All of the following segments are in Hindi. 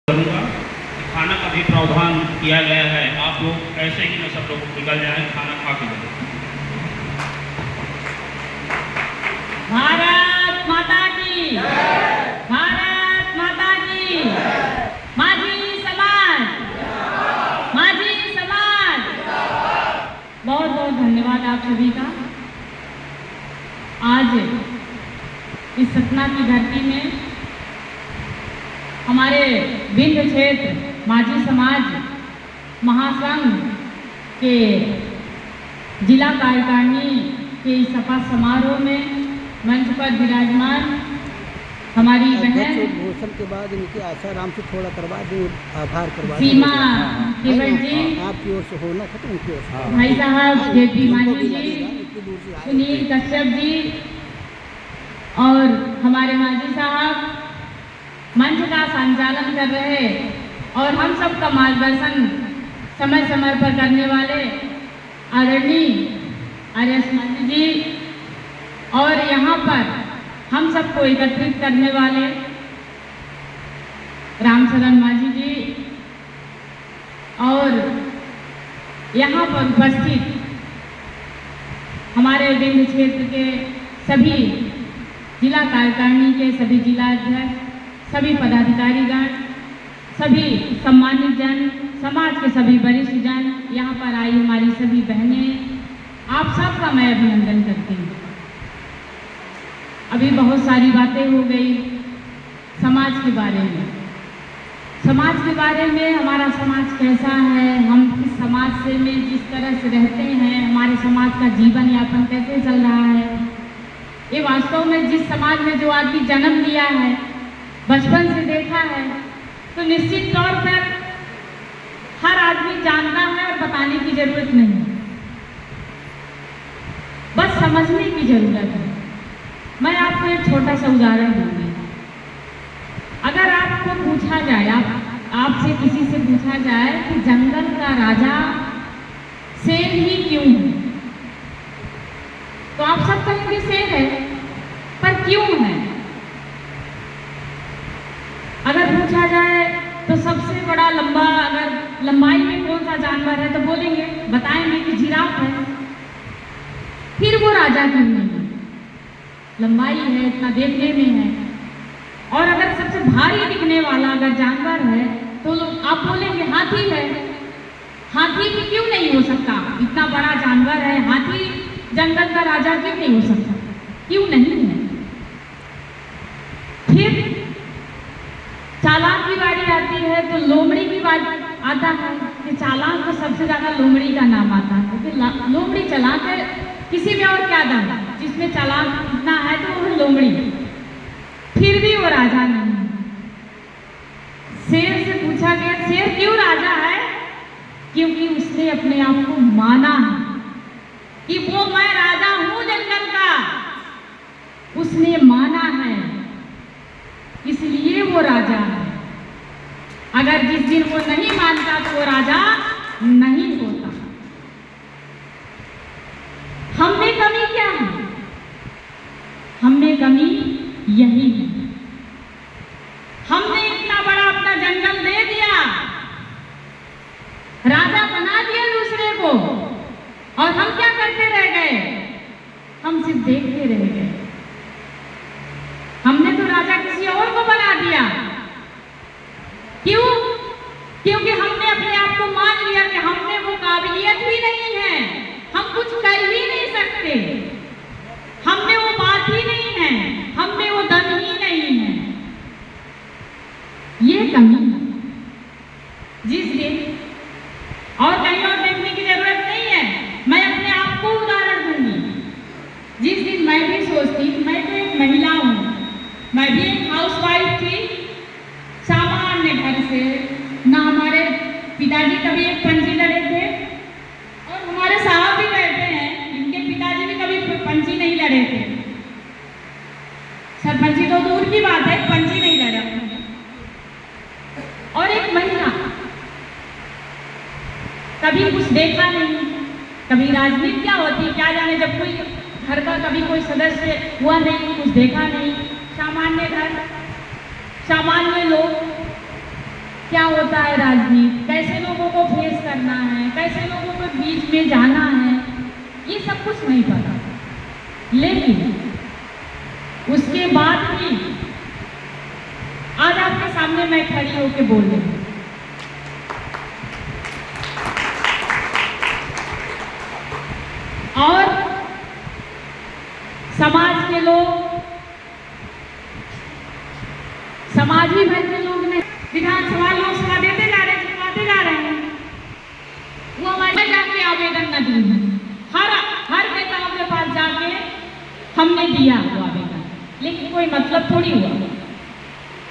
करूँगा कि खाना का भी प्रावधान किया गया है। आप लोग ऐसे ही न सब लोग निकल जाएं, खाना खा के जाएं। भारत माता की, भारत माता की। माझी समाज, माझी समाज। बहुत बहुत धन्यवाद आप सभी का। आज इस सतना की धरती में हमारे विंध्य क्षेत्र माझी समाज महासंघ के जिला कार्यकारिणी के इस शपथ समारोह में मंच पर विराजमान हमारी बहन भूषण के बाद इनके आसाराम से थोड़ा करवा दें, आभार करवा सीमा केवल जी, आपकी ओर से होना था तो उनकी ओर से भाई साहब जेपी मांझी जी, सुनील कश्यप जी और हमारे मांझी साहब मंच का संचालन कर रहे और हम सब का मार्गदर्शन समय समय पर करने वाले आदरणीय आर.एस. मांझी जी और यहाँ पर हम सबको एकत्रित करने वाले रामचरण मांझी जी और यहाँ पर उपस्थित हमारे विंध्य क्षेत्र के सभी जिला कार्यकारिणी के सभी जिला अध्यक्ष, सभी पदाधिकारीगण, सभी सम्मानित जन, समाज के सभी वरिष्ठ जन, यहाँ पर आई हमारी सभी बहनें, आप सबका मैं अभिनंदन करती हूँ। अभी बहुत सारी बातें हो गई समाज के बारे में। समाज के बारे में, हमारा समाज कैसा है, हम किस समाज से में जिस तरह से रहते हैं, हमारे समाज का जीवन यापन कैसे चल रहा है, ये वास्तव में जिस समाज में जो आदमी जन्म लिया है, बचपन से देखा है, तो निश्चित तौर पर हर आदमी जानता है और बताने की जरूरत नहीं, बस समझने की जरूरत है। मैं आपको एक छोटा सा उदाहरण दूंगी। अगर आपको पूछा जाए, आपसे किसी से पूछा जाए कि जंगल का राजा शेर ही क्यों है, तो आप सब कहेंगे शेर है, पर क्यों है? अगर पूछा जाए तो सबसे बड़ा लंबा, अगर लंबाई में कौन सा जानवर है, तो बोलेंगे, बताएंगे कि जिराफ है। फिर वो राजा क्यों नहीं है? लंबाई है, इतना देखने में है। और अगर सबसे भारी दिखने वाला अगर जानवर है तो आप बोलेंगे हाथी है। हाथी भी क्यों नहीं हो सकता? इतना बड़ा जानवर है, हाथी जंगल का राजा क्यों नहीं हो सकता? क्यों नहीं है? फिर चालाक की बारी आती है तो लोमड़ी की बारी आता है कि चालाक को सबसे ज्यादा लोमड़ी का नाम आता है, क्योंकि लोमड़ी चालाक है, किसी में और क्या दम, जिसमें चालाक इतना है तो वो लोमड़ी। फिर भी वो राजा नहीं है। शेर से पूछा गया शेर क्यों राजा है? क्योंकि उसने अपने आप को माना है कि वो मैं राजा हूं जंगल का, उसने माना है, इसलिए वो राजा है। अगर जिस दिन वो नहीं मानता तो वो राजा नहीं होता। हम में कमी क्या है? हम में कमी यही है, हमने इतना बड़ा अपना जंगल दे दिया, राजा बना दिया दूसरे को, और हम क्या करते रह गए? हम सिर्फ देखते रह गए। हमने तो राजा किसी और को बना दिया। क्यों? क्योंकि हमने अपने आप को मान लिया कि हमने वो काबिलियत ही नहीं है, हम कुछ कर ही नहीं सकते, हमने वो बात ही नहीं है, हमने वो दम ही नहीं है। ये कमी है। जिस दिन, और कहीं और देखने की जरूरत नहीं है, मैं अपने आप को उदाहरण दूंगी। जिस दिन मैं भी सोचती, मैं तो एक महिला हूँ, मैं भी एक हाउसवाइफ थी, सामान्य घर से, ना हमारे पिताजी कभी एक पंजी लड़े थे और हमारे साहब भी कहते हैं इनके पिताजी भी कभी पंजी नहीं लड़े थे। सरपंची तो दूर की बात है, पंजी नहीं लड़ा। और एक महिला, कभी कुछ देखा नहीं, कभी राजनीति क्या होती क्या जाने, जब कोई घर का कभी कोई सदस्य हुआ नहीं, कुछ देखा नहीं, सामान्य घर, सामान्य लोग, क्या होता है राजनीति, कैसे लोगों को फेस करना है, कैसे लोगों के बीच में जाना है, ये सब कुछ नहीं पता। लेकिन उसके बाद भी आज आपके सामने मैं खड़ी होकर बोल रही हूँ। और समाज के लोग, समाजी भर के लोग ने विधानसभा लोकसभा देते जा रहे हैं, जितवाते जा रहे हैं। वो हमारे जाके आवेदन न दिए, हर नेताओं के पास जाके हमने दिया वो आवेदन, लेकिन कोई मतलब थोड़ी हुआ।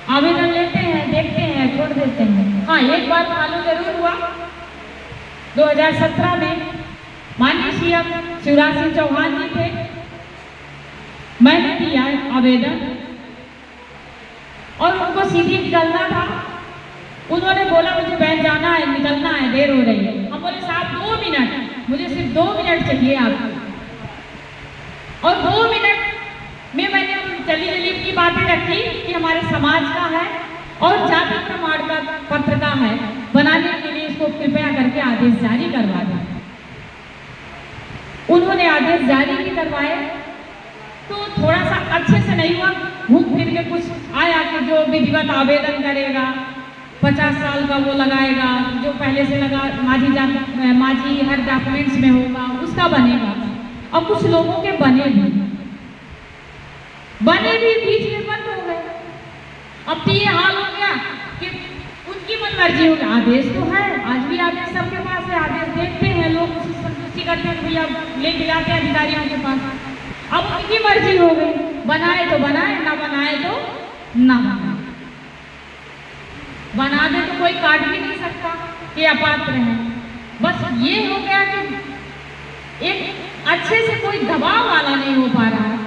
आवेदन लेते हैं, देखते हैं, छोड़ देते हैं। हाँ, एक बार चालू जरूर हुआ 2017 में। माननीय सीएम शिवराज सिंह चौहान जी थे, मैंने दिया आवेदन और उनको सीधी निकलना था। उन्होंने बोला मुझे बैंक जाना है, निकलना है, देर हो रही है। हम बोले साहब 2 मिनट, मुझे सिर्फ 2 मिनट चाहिए आपको। और 2 मिनट में मैंने जल्दी अपनी बातें रखी कि हमारे समाज का है और जाति प्रमाण पत्र का है, बनाने के लिए इसको कृपया करके आदेश जारी करवा दें। उन्होंने आदेश जारी भी करवाए, तो थोड़ा सा अच्छे से नहीं हुआ। घूम फिर के कुछ आया कि जो विधिवत आवेदन करेगा 50 साल का वो लगाएगा, जो पहले से लगा माझी हर डॉक्यूमेंट्स में होगा उसका बनेगा। और कुछ लोगों के बने भी बीच में बंद हो गए। अब तो ये हाल हो गया कि उनकी मन मर्जी हो गई। आदेश तो है, आज भी आदेश सबके पास है, आदेश देखते हैं लोग, उसकी संतुष्टि करते हैं, भैया लेके जाते हैं अधिकारियों के पास। अब उनकी मर्जी हो गई, बनाए तो बनाए, ना बनाए तो ना बनाए। बना दे तो कोई काट भी नहीं सकता कि अपात्र है। बस ये हो गया कि एक अच्छे से कोई दबाव वाला नहीं हो पा रहा है।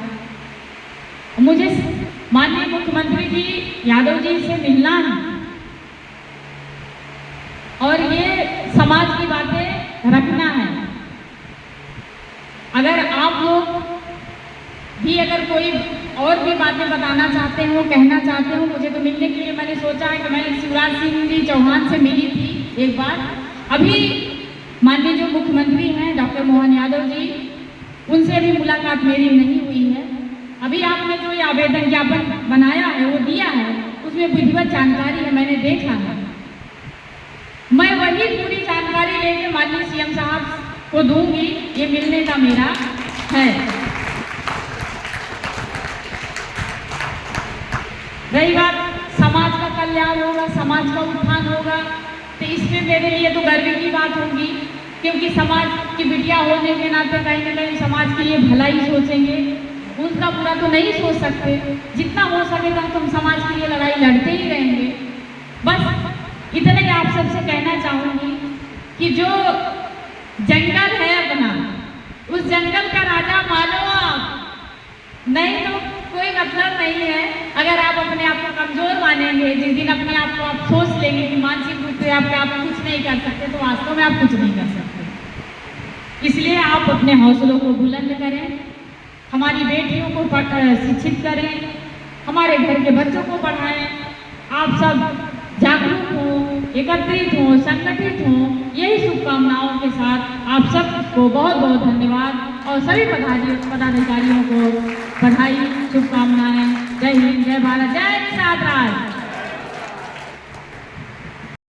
मुझे माननीय मुख्यमंत्री जी यादव जी से मिलना है और ये समाज की बातें रखना है। अगर आप लोग भी अगर कोई और भी बातें बताना चाहते हो, कहना चाहते हो, मुझे तो मिलने के लिए मैंने सोचा है कि मैं शिवराज सिंह जी चौहान से मिली थी एक बार। अभी माननीय जो मुख्यमंत्री हैं डॉक्टर मोहन यादव जी, उनसे भी मुलाकात मेरी नहीं हुई है। अभी आपने जो ये आवेदन ज्ञापन बनाया है वो दिया है, उसमें विधिवत जानकारी है, मैंने देखा है। मैं वही पूरी जानकारी लेके माननीय सीएम साहब को दूंगी, ये मिलने का मेरा है। रही बात समाज का कल्याण होगा, समाज का उत्थान होगा, तो इसमें मेरे लिए तो गर्व की बात होगी, क्योंकि समाज की बिटिया होने के नाते कहीं ना कहीं समाज के लिए भलाई सोचेंगे। उनका बुरा तो नहीं सोच सकते, जितना हो सकेगा तो हम समाज के लिए लड़ाई लड़ते ही रहेंगे। बस इतना ही आप सबसे कहना चाहूँगी कि जो जंगल है अपना, उस जंगल का राजा मानो आप, नहीं तो कोई मतलब नहीं है। अगर आप अपने आप को कमजोर मानेंगे, जिस दिन अपने आप को आप सोच लेंगे कि मानसिक रूप से आप कुछ नहीं कर सकते, तो वास्तव में आप कुछ नहीं कर सकते। इसलिए आप अपने हौसलों को बुलंद करें, हमारी बेटियों को शिक्षित करें, हमारे घर के बच्चों को पढ़ाएं। आप सब जागरूक हों, एकत्रित हों, संगठित हों, यही शुभकामनाओं के साथ आप सबको बहुत बहुत धन्यवाद और सभी पदाधिकारियों को बधाई, शुभकामनाएं। जय हिंद, जय भारत, जय निषाद राज।